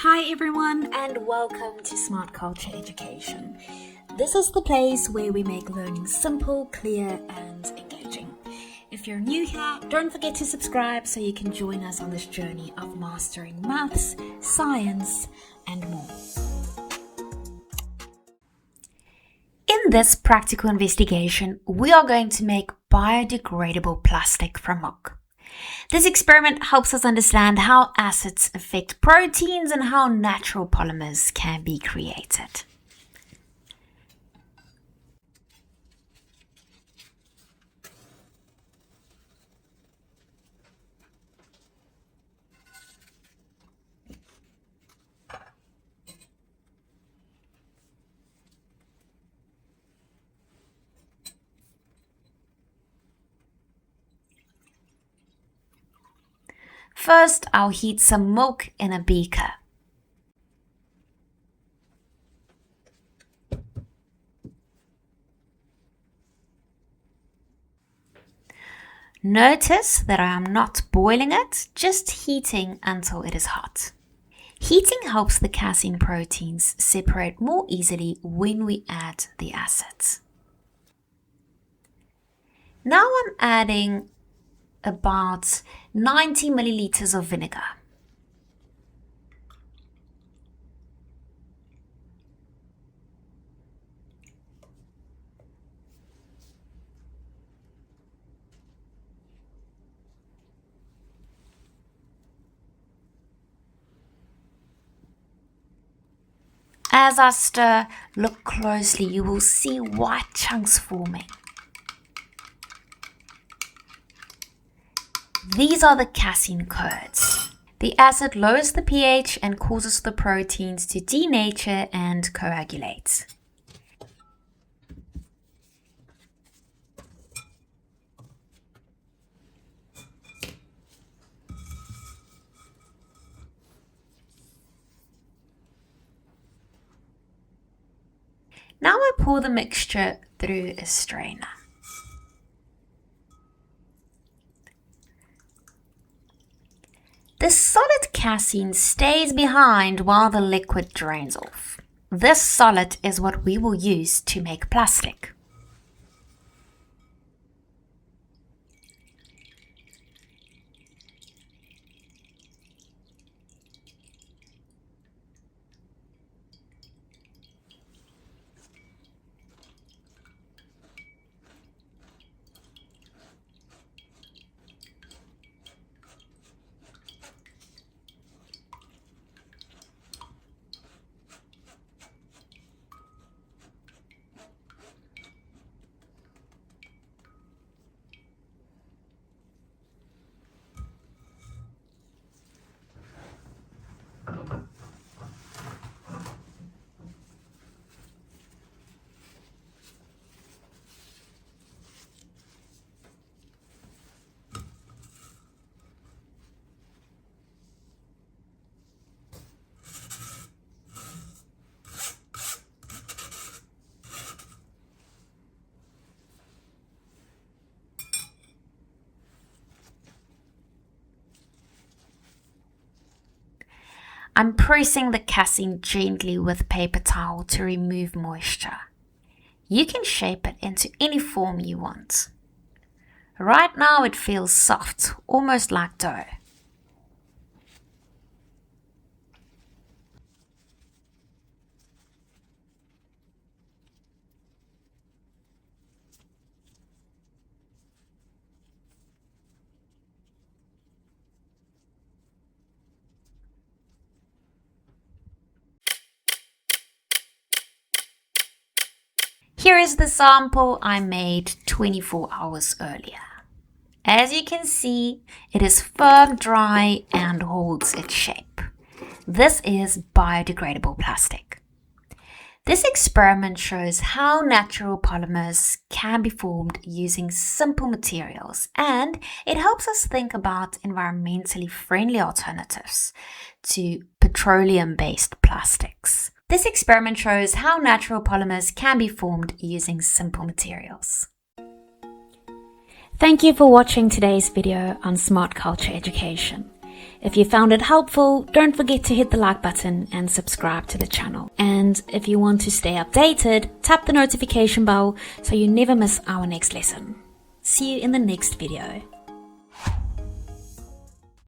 Hi everyone and welcome to Smart Culture Education. This is the place where we make learning simple, clear and engaging. If you're new here, don't forget to subscribe so you can join us on this journey of mastering maths, science and more. In this practical investigation, we are going to make biodegradable plastic from milk. This experiment helps us understand how acids affect proteins and how natural polymers can be created. First, I'll heat some milk in a beaker. Notice that I am not boiling it, just heating until it is hot. Heating helps the casein proteins separate more easily when we add the acids. Now I'm adding about 90 milliliters of vinegar. As I stir, look closely, you will see white chunks forming. These are the casein curds. The acid lowers the pH and causes the proteins to denature and coagulate. Now I pour the mixture through a strainer. The solid casein stays behind while the liquid drains off. This solid is what we will use to make plastic. I'm pressing the casein gently with paper towel to remove moisture. You can shape it into any form you want. Right now it feels soft, almost like dough. Here is the sample I made 24 hours earlier. As you can see, it is firm, dry, and holds its shape. This is biodegradable plastic. This experiment shows how natural polymers can be formed using simple materials, and it helps us think about environmentally friendly alternatives to petroleum-based plastics. This experiment shows how natural polymers can be formed using simple materials. Thank you for watching today's video on Smart Culture Education. If you found it helpful, don't forget to hit the like button and subscribe to the channel. And if you want to stay updated, tap the notification bell so you never miss our next lesson. See you in the next video.